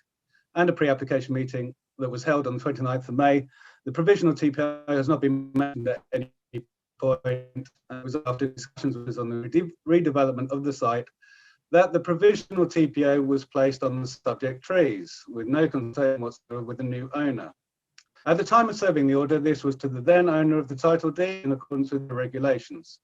and a pre-application meeting that was held on the 29th of May, the provisional TPO has not been mentioned at any point, and it was after discussions on the redevelopment of the site that the provisional TPO was placed on the subject trees with no concern whatsoever with the new owner. At the time of serving the order, this was to the then owner of the title deed in accordance with the regulations.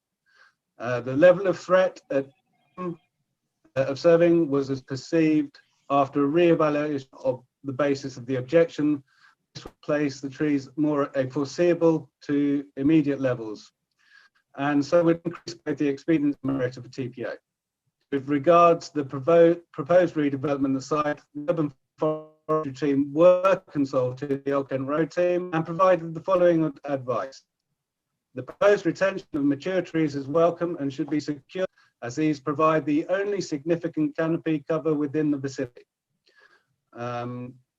The level of threat of serving was as perceived after a re-evaluation of the basis of the objection. This would place the trees more at a foreseeable to immediate levels, and so would increase both the expediency and merit of a TPO. With regards to the proposed redevelopment of the site, the urban forestry team were consulted the Old Kent Road team and provided the following advice. The proposed retention of mature trees is welcome and should be secured, as these provide the only significant canopy cover within the vicinity.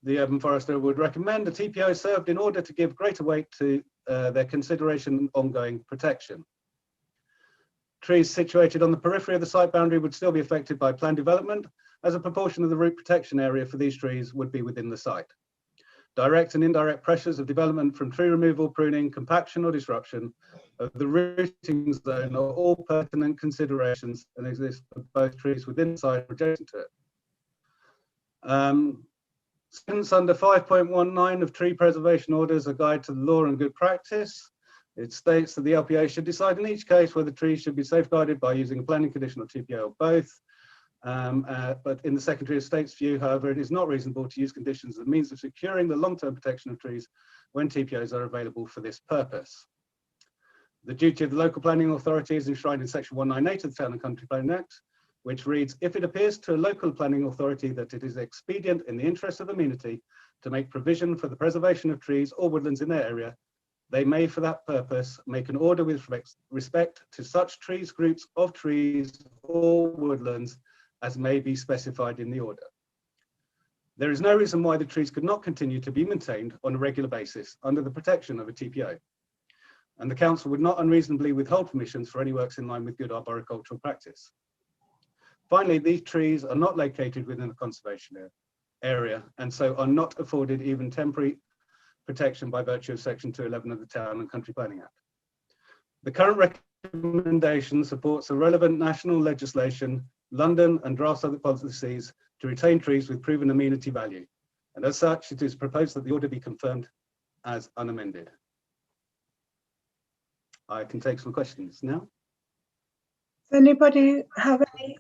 The urban forester would recommend a TPO served in order to give greater weight to their consideration and ongoing protection. Trees situated on the periphery of the site boundary would still be affected by planned development, as a proportion of the root protection area for these trees would be within the site. Direct and indirect pressures of development from tree removal, pruning, compaction or disruption of the rooting zone are all pertinent considerations and exist for both trees within the site or adjacent to it. Since under 5.19 of tree preservation orders, a guide to the law and good practice, it states that the LPA should decide in each case whether trees should be safeguarded by using a planning condition or TPO or both. But in the Secretary of State's view, however, it is not reasonable to use conditions as a means of securing the long-term protection of trees when TPOs are available for this purpose. The duty of the local planning authority is enshrined in Section 198 of the Town and Country Planning Act, which reads, if it appears to a local planning authority that it is expedient in the interest of amenity to make provision for the preservation of trees or woodlands in their area, they may for that purpose make an order with respect to such trees, groups of trees or woodlands as may be specified in the order. There is no reason why the trees could not continue to be maintained on a regular basis under the protection of a TPO. And the council would not unreasonably withhold permissions for any works in line with good arboricultural practice. Finally, these trees are not located within the conservation area and so are not afforded even temporary protection by virtue of Section 211 of the Town and Country Planning Act. The current recommendation supports the relevant national legislation, London and draft other policies to retain trees with proven amenity value. And as such, it is proposed that the order be confirmed as unamended. I can take some questions now. Does anybody have any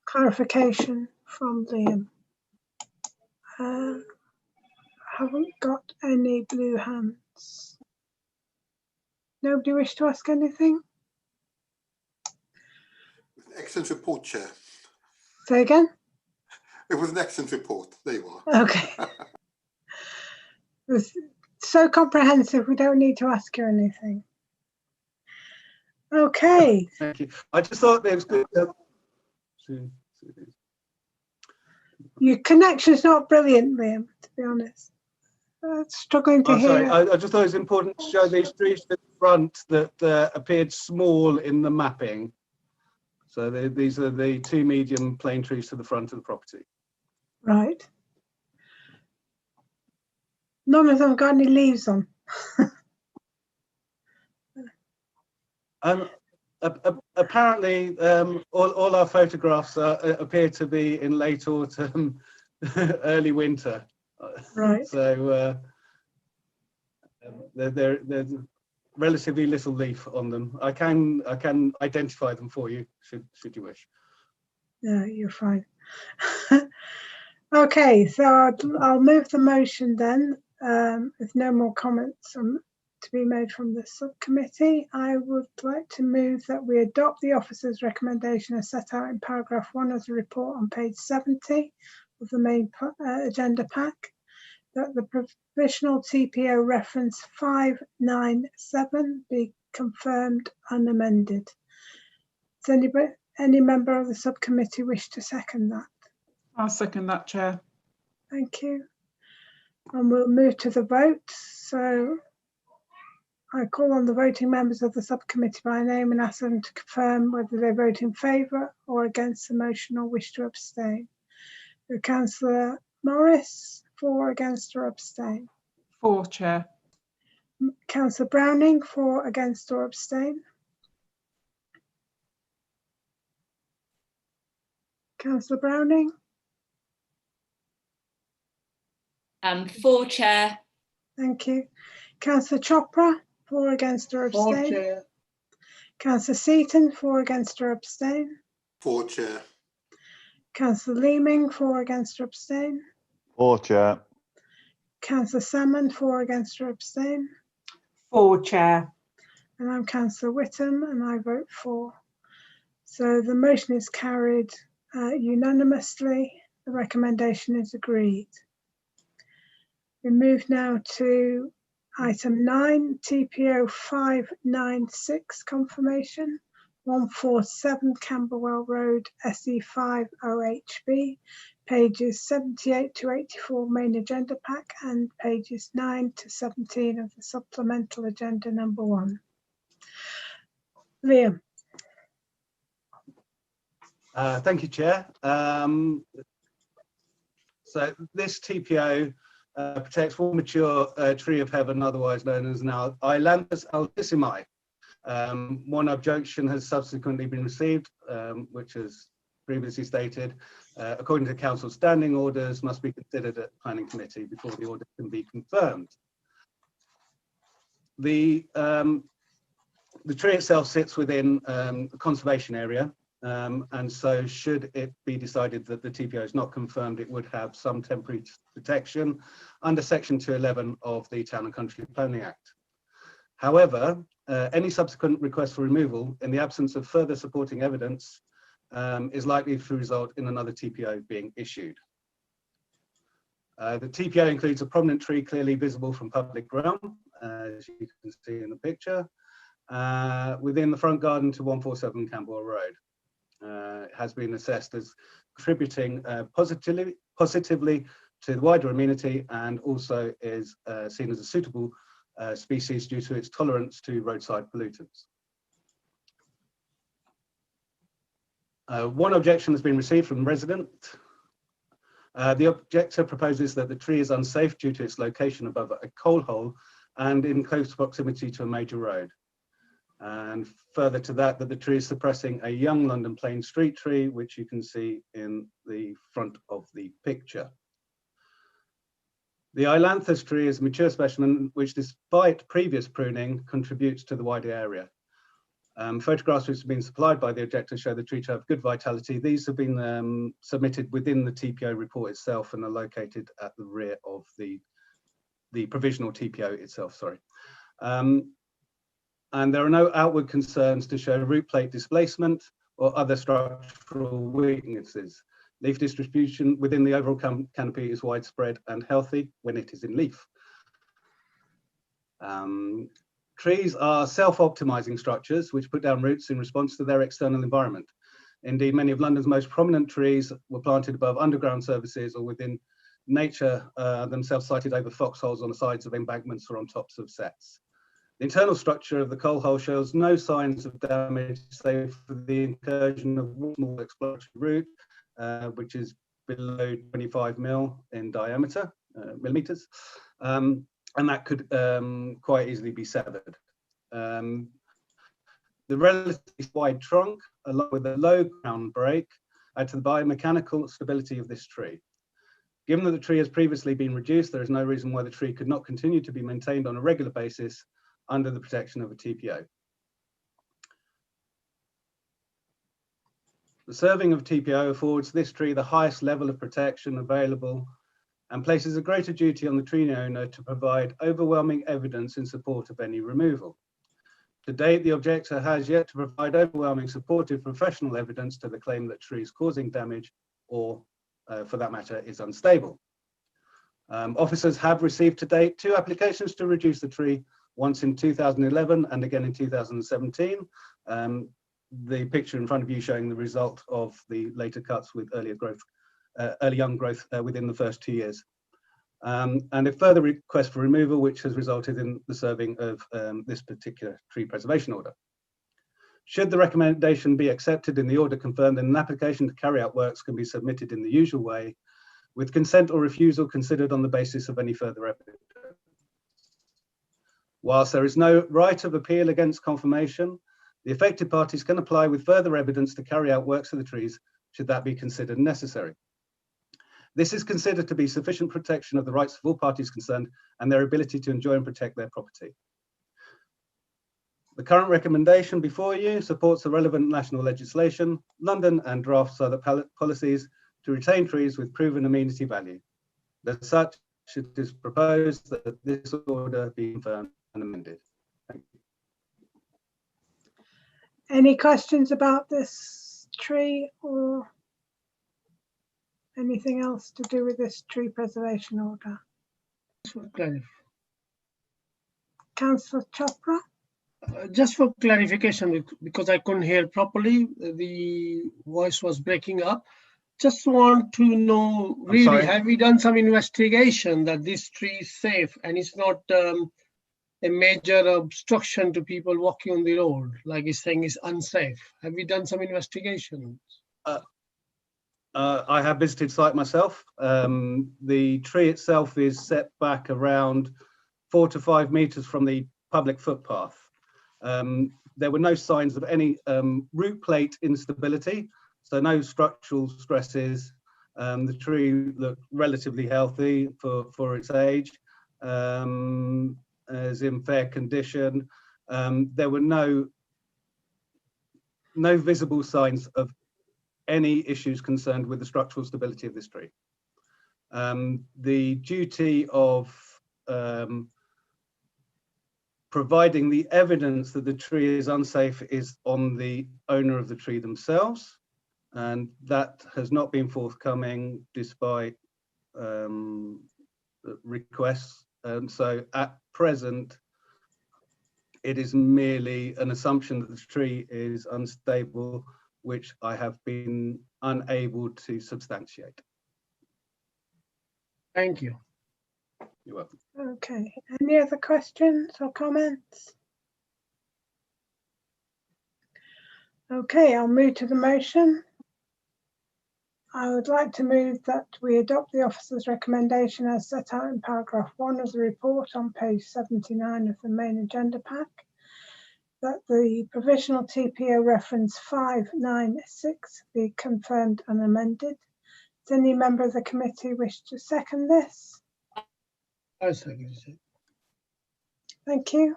clarification from Liam? Haven't got any blue hands. Nobody wish to ask anything? Excellent report, Chair. Say again? It was an excellent report. There you are. Okay. It was so comprehensive, we don't need to ask you anything. Okay. Thank you. I just thought it was good to... Your connection's not brilliant, Liam, to be honest. Struggling to hear. Sorry, I just thought it was important to show these trees to the front that appeared small in the mapping. So these are the two medium plane trees to the front of the property. Right. None of them got any leaves on. Apparently, all our photographs appear to be in late autumn, early winter. Right. So there's relatively little leaf on them. I can identify them for you, should you wish. No, you're fine. Okay, so I'll move the motion then. If no more comments to be made from the subcommittee, I would like to move that we adopt the officer's recommendation as set out in paragraph 1 of the report on page 70 of the main agenda pack, that the provisional TPO reference 597 be confirmed unamended. Does any member of the subcommittee wish to second that? I'll second that, Chair. Thank you. And we'll move to the vote. So I call on the voting members of the subcommittee by name and ask them to confirm whether they vote in favour or against the motion or wish to abstain. So Councillor Morris, for, against or abstain? For, Chair. Councillor Browning, for, against or abstain? Councillor Browning? For, Chair. Thank you. Councillor Chopra, for, against or abstain? For, Chair. Councillor Seaton, for, against or abstain? For, Chair. Councillor Leaming, for, against or abstain? For, Chair. Councillor Salmon, for, against or abstain? For, Chair. And I'm Councillor Whittam and I vote for. So the motion is carried unanimously. The recommendation is agreed. We move now to item 9, TPO 596 confirmation, 147 Camberwell Road, SE50HB, pages 78 to 84 main agenda pack and pages 9 to 17 of the supplemental agenda number 1. Liam. Thank you, Chair. So this TPO protects one mature tree of heaven, otherwise known as now Ailanthus altissimi. One objection has subsequently been received, which is previously stated, according to council standing orders, must be considered at planning committee before the order can be confirmed. The tree itself sits within a conservation area, and so should it be decided that the TPO is not confirmed, it would have some temporary protection under Section 211 of the Town and Country Planning Act. However, any subsequent request for removal in the absence of further supporting evidence is likely to result in another TPO being issued. The TPO includes a prominent tree clearly visible from public realm, as you can see in the picture, within the front garden to 147 Campbell Road. It has been assessed as contributing positively to the wider amenity, and also is seen as a suitable species due to its tolerance to roadside pollutants. One objection has been received from the resident. The objector proposes that the tree is unsafe due to its location above a coal hole and in close proximity to a major road. And further to that, that the tree is suppressing a young London Plain Street tree, which you can see in the front of the picture. The Ailanthus tree is a mature specimen, which despite previous pruning, contributes to the wider area. Photographs which have been supplied by the objector show the tree to have good vitality. These have been submitted within the TPO report itself and are located at the rear of the provisional TPO itself, sorry. And there are no outward concerns to show root plate displacement or other structural weaknesses. Leaf distribution within the overall canopy is widespread and healthy when it is in leaf. Trees are self-optimizing structures which put down roots in response to their external environment. Indeed, many of London's most prominent trees were planted above underground services or within nature themselves sited over foxholes on the sides of embankments or on tops of sets. The internal structure of the coal hole shows no signs of damage, save for the incursion of one small exploratory root, which is below 25 in diameter, millimeters, and that could quite easily be severed. The relatively wide trunk, along with a low ground break, add to the biomechanical stability of this tree. Given that the tree has previously been reduced, there is no reason why the tree could not continue to be maintained on a regular basis under the protection of a TPO. The serving of TPO affords this tree the highest level of protection available and places a greater duty on the tree owner to provide overwhelming evidence in support of any removal. To date, the objector has yet to provide overwhelming supportive professional evidence to the claim that tree is causing damage or, for that matter, is unstable. Officers have received to date 2 applications to reduce the tree, once in 2011 and again in 2017. The picture in front of you showing the result of the later cuts with early young growth within the first 2 years. And a further request for removal, which has resulted in the serving of this particular tree preservation order. Should the recommendation be accepted in the order confirmed, then an application to carry out works can be submitted in the usual way, with consent or refusal considered on the basis of any further evidence. Whilst there is no right of appeal against confirmation, the affected parties can apply with further evidence to carry out works of the trees, should that be considered necessary. This is considered to be sufficient protection of the rights of all parties concerned and their ability to enjoy and protect their property. The current recommendation before you supports the relevant national legislation, London and draft Southwark policies to retain trees with proven amenity value. As such, it is proposed that this order be confirmed and amended. Thank you. Any questions about this tree or anything else to do with this tree preservation order? Councillor Chopra? Just for clarification, because I couldn't hear properly, the voice was breaking up. Just want to know, really, have we done some investigation that this tree is safe and it's not a major obstruction to people walking on the road, like he's saying is unsafe? Have we done some investigations? I have visited site myself. The tree itself is set back around 4 to 5 meters from the public footpath. There were no signs of any root plate instability, so no structural stresses. The tree looked relatively healthy for its age, is in fair condition. There were no visible signs of any issues concerned with the structural stability of this tree. The duty of providing the evidence that the tree is unsafe is on the owner of the tree themselves, and that has not been forthcoming despite requests. So at present, it is merely an assumption that the tree is unstable, which I have been unable to substantiate. Thank you. You're welcome. Okay, any other questions or comments? Okay, I'll move to the motion. I would like to move that we adopt the officer's recommendation as set out in paragraph 1 of the report on page 79 of the main agenda pack, that the provisional TPO reference 596 be confirmed and amended. Does any member of the committee wish to second this? I second it. Thank you.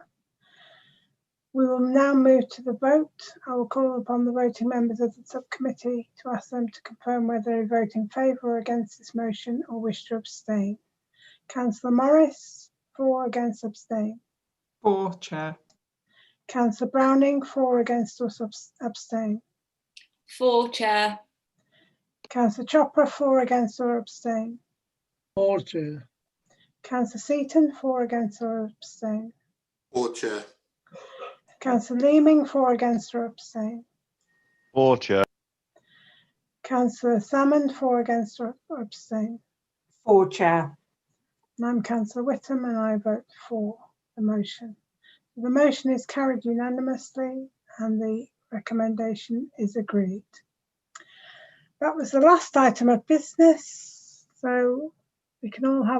We will now move to the vote. I will call upon the voting members of the subcommittee to ask them to confirm whether they vote in favour or against this motion or wish to abstain. Councillor Morris, for, against, abstain. For, Chair. Councillor Browning, for, against, or abstain. For, Chair. Councillor Chopra, for, against, or abstain. For, Chair. Councillor Seaton, for, against, or abstain. For, Chair. Councillor Leaming, for, against, or abstain. For, Chair. Councillor Salmond, for, against, or abstain. For, Chair. And I'm Councillor Whittam and I vote for the motion. The motion is carried unanimously and the recommendation is agreed. That was the last item of business, so we can all have